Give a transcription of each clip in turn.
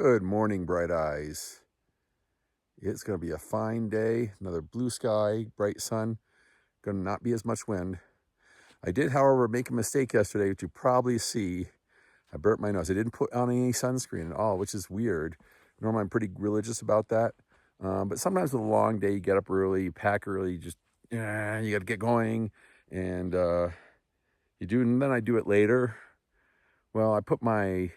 Good morning, bright eyes. It's going to be a fine day, another blue sky, bright sun, going to not be as much wind. I did, however, make a mistake yesterday, which you probably see. I burnt my nose. I didn't put on any sunscreen at all, which is weird. Normally, I'm pretty religious about that. But sometimes with a long day, you get up early, you pack early, you got to get going, and you do, and then I do it later. Well, I put my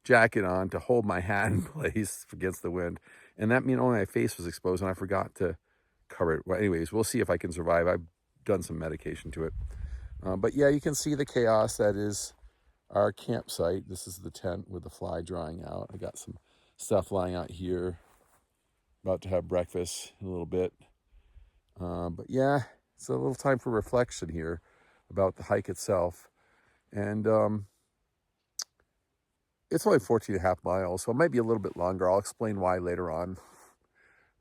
jacket on to hold my hat in place against the wind, and that meant only my face was exposed, and I forgot to cover it. Well, anyways, we'll see if I can survive. I've done some medication to it, but yeah, you can see the chaos that is our campsite. This is the tent with the fly drying out. I got some stuff lying out here. About to have breakfast in a little bit, but yeah, it's a little time for reflection here about the hike itself. And it's only 14.5 miles, so it might be a little bit longer. I'll explain why later on.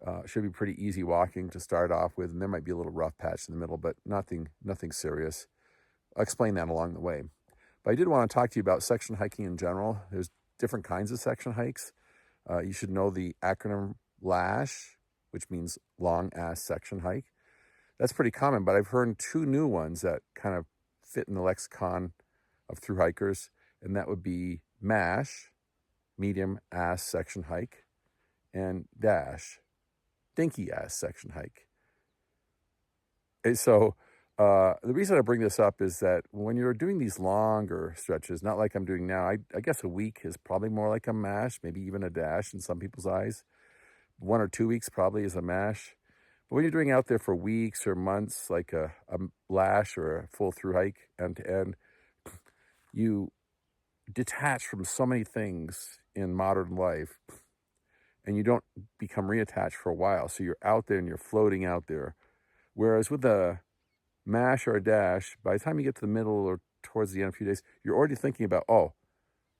It should be pretty easy walking to start off with, and there might be a little rough patch in the middle, but nothing serious. I'll explain that along the way. But I did want to talk to you about section hiking in general. There's different kinds of section hikes. You should know the acronym LASH, which means long ass section hike. That's pretty common, but I've heard two new ones that kind of fit in the lexicon of through hikers, and that would be MASH, medium ass section hike, and DASH, dinky ass section hike. And so the reason I bring this up is that when you're doing these longer stretches, not like I'm doing now, I guess a week is probably more like a MASH, maybe even a DASH in some people's eyes. 1 or 2 weeks probably is a MASH. But when you're doing out there for weeks or months, like a LASH or a full through hike end to end, you detach from so many things in modern life, and you don't become reattached for a while. So you're out there and you're floating out there. Whereas with a MASH or a DASH, by the time you get to the middle or towards the end of a few days, you're already thinking about, oh,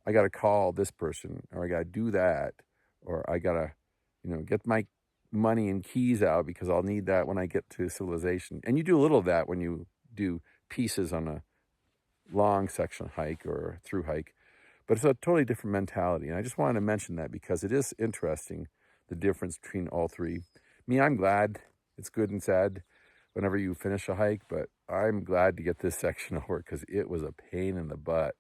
I got to call this person, or I got to do that, or I got to, get my money and keys out because I'll need that when I get to civilization. And you do a little of that when you do pieces on a long section hike or through hike, but it's a totally different mentality. And I just wanted to mention that because it is interesting, the difference between all three. I'm glad. It's good and sad whenever you finish a hike, but I'm glad to get this section over because it was a pain in the butt.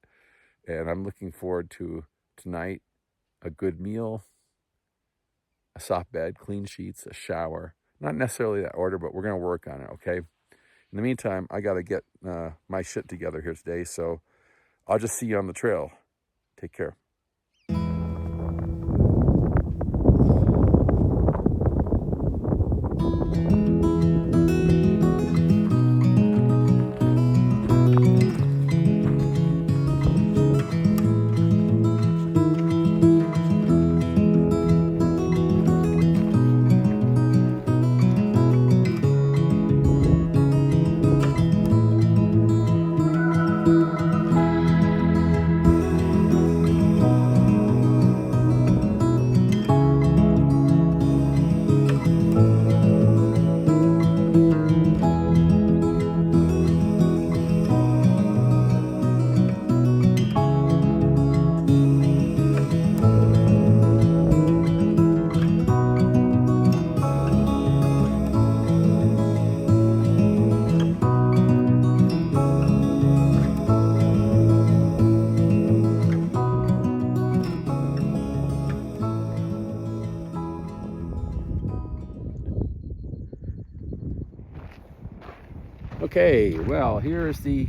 And I'm looking forward to tonight, a good meal, a soft bed, clean sheets, a shower. Not necessarily that order, but we're going to work on it, okay? In the meantime, I got to get my shit together here today, so I'll just see you on the trail. Take care. Okay, well, here's the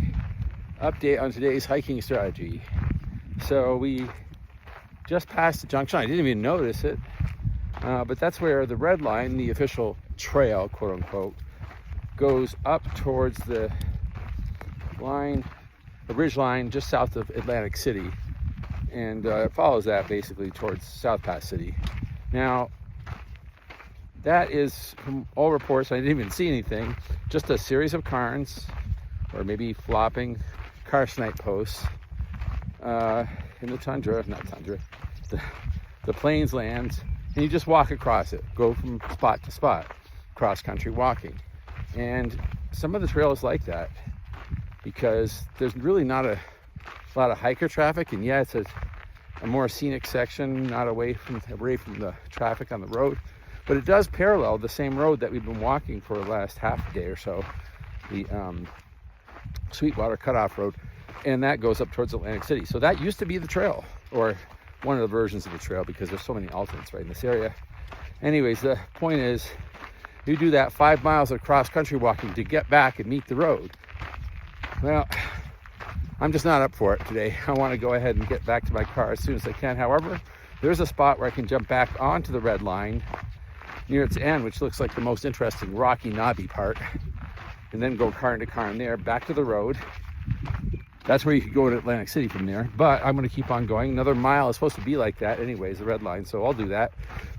update on today's hiking strategy. So we just passed the junction. I didn't even notice it, but that's where the red line, the official trail, quote unquote, goes up towards the ridge line just south of Atlantic City, and it follows that basically towards South Pass City. Now, that is, from all reports, I didn't even see anything, just a series of cairns, or maybe flopping car snipe posts in the tundra, not tundra, the plains lands, and you just walk across it, go from spot to spot, cross-country walking. And some of the trails like that, because there's really not a lot of hiker traffic, and yeah, it's a a more scenic section, not away from the traffic on the road. But it does parallel the same road that we've been walking for the last half a day or so, the Sweetwater Cutoff Road, and that goes up towards Atlantic City. So that used to be the trail, or one of the versions of the trail, because there's so many alternates right in this area. Anyways, the point is, you do that 5 miles of cross-country walking to get back and meet the road. Well, I'm just not up for it today. I want to go ahead and get back to my car as soon as I can. However, there's a spot where I can jump back onto the red line near its end, which looks like the most interesting rocky, knobby part, and then go car into car in there, back to the road. That's where you could go to Atlantic City from there, but I'm going to keep on going. Another mile is supposed to be like that anyways, the red line, so I'll do that.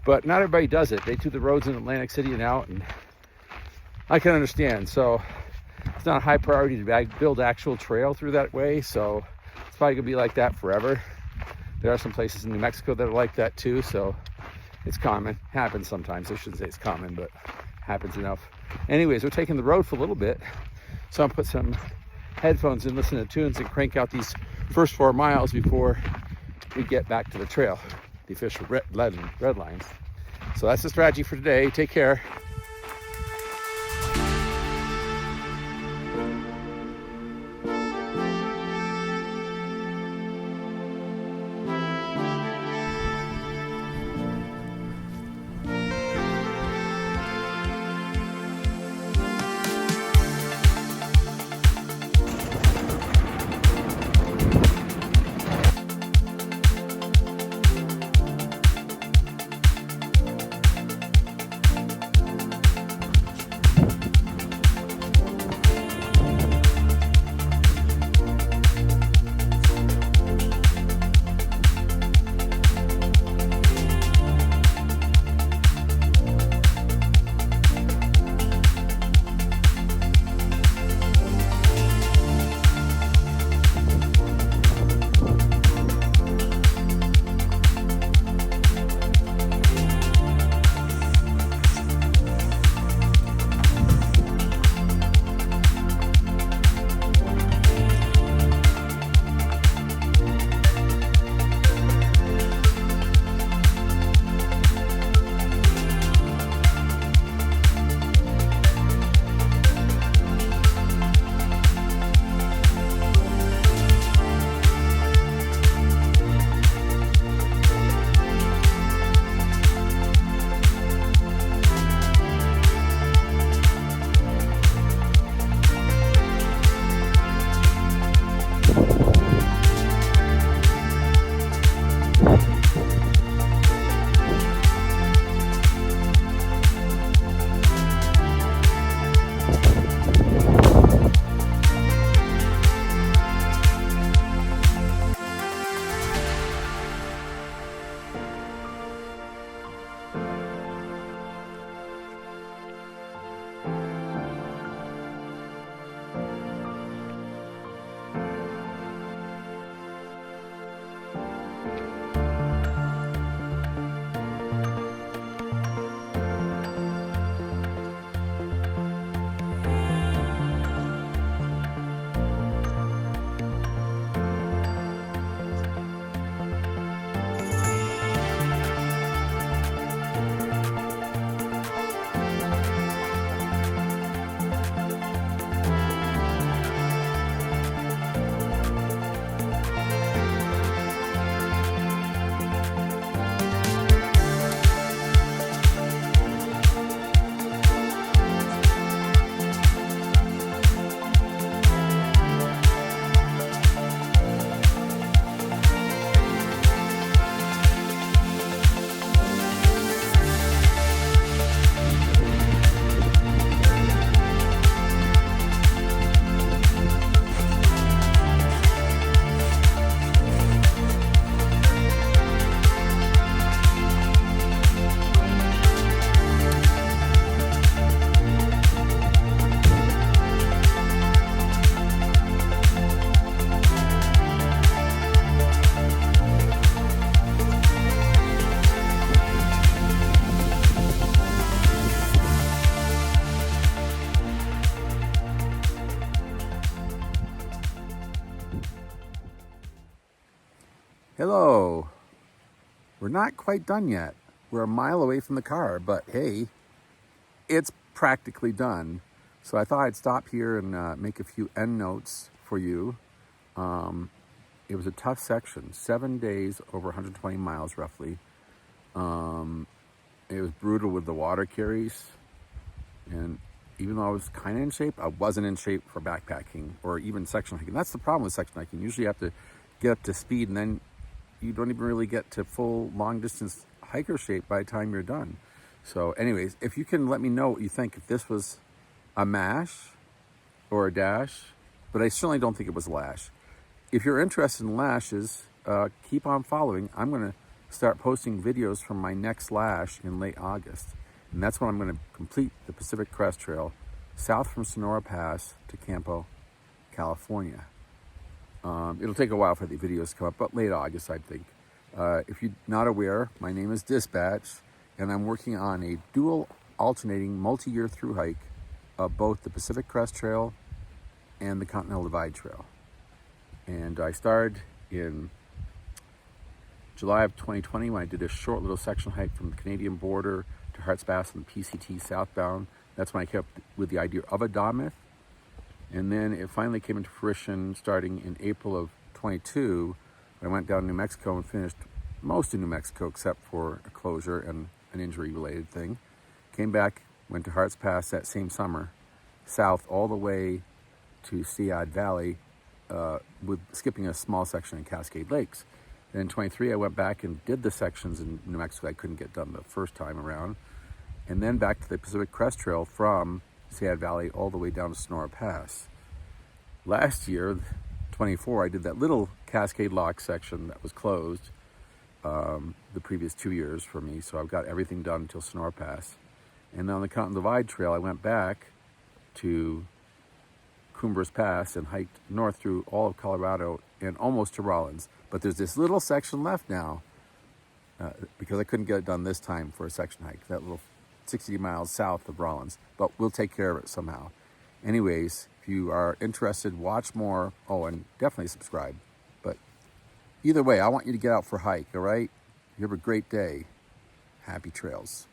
But not everybody does it. They do the roads in Atlantic City and out, and I can understand. So it's not a high priority to build actual trail through that way, so it's probably going to be like that forever. There are some places in New Mexico that are like that too, so it's common. Happens sometimes. I shouldn't say it's common, but happens enough. Anyways, we're taking the road for a little bit, so I'll put some headphones and listen to tunes and crank out these first 4 miles before we get back to the trail, the official red lines. So that's the strategy for today. Take care. Hello. We're not quite done yet. We're a mile away from the car, but hey, it's practically done. So I thought I'd stop here and make a few end notes for you. It was a tough section, 7 days, over 120 miles roughly. It was brutal with the water carries. And even though I was kind of in shape, I wasn't in shape for backpacking or even section hiking. That's the problem with section hiking. Usually you have to get up to speed and then you don't even really get to full long distance hiker shape by the time you're done. So anyways, if you can let me know what you think, if this was a mash or a dash, but I certainly don't think it was a lash. If you're interested in lashes, keep on following. I'm going to start posting videos from my next lash in late August. And that's when I'm going to complete the Pacific Crest Trail south from Sonora Pass to Campo, California. It'll take a while for the videos to come up, but late August, I think. If you're not aware, my name is Dispatch, and I'm working on a dual alternating multi-year through hike of both the Pacific Crest Trail and the Continental Divide Trail. And I started in July of 2020 when I did a short little section hike from the Canadian border to Harts Pass and the PCT southbound. That's when I came up with the idea of a DAMYTH. And then it finally came into fruition starting in April of 22. I went down to New Mexico and finished most of New Mexico except for a closure and an injury-related thing. Came back, went to Harts Pass that same summer, south all the way to Sead Valley, with skipping a small section in Cascade Lakes. Then in 23, I went back and did the sections in New Mexico I couldn't get done the first time around. And then back to the Pacific Crest Trail from Sead Valley all the way down to Sonora Pass. Last year, 24, I did that little Cascade Lock section that was closed the previous 2 years for me. So I've got everything done until Sonora Pass. And then on the Continental Divide Trail, I went back to Cumbres Pass and hiked north through all of Colorado and almost to Rollins. But there's this little section left now because I couldn't get it done this time for a section hike, that little 60 miles south of Rollins, but we'll take care of it somehow. Anyways, if you are interested, watch more. Oh, and definitely subscribe. But either way, I want you to get out for a hike, all right? You have a great day. Happy trails.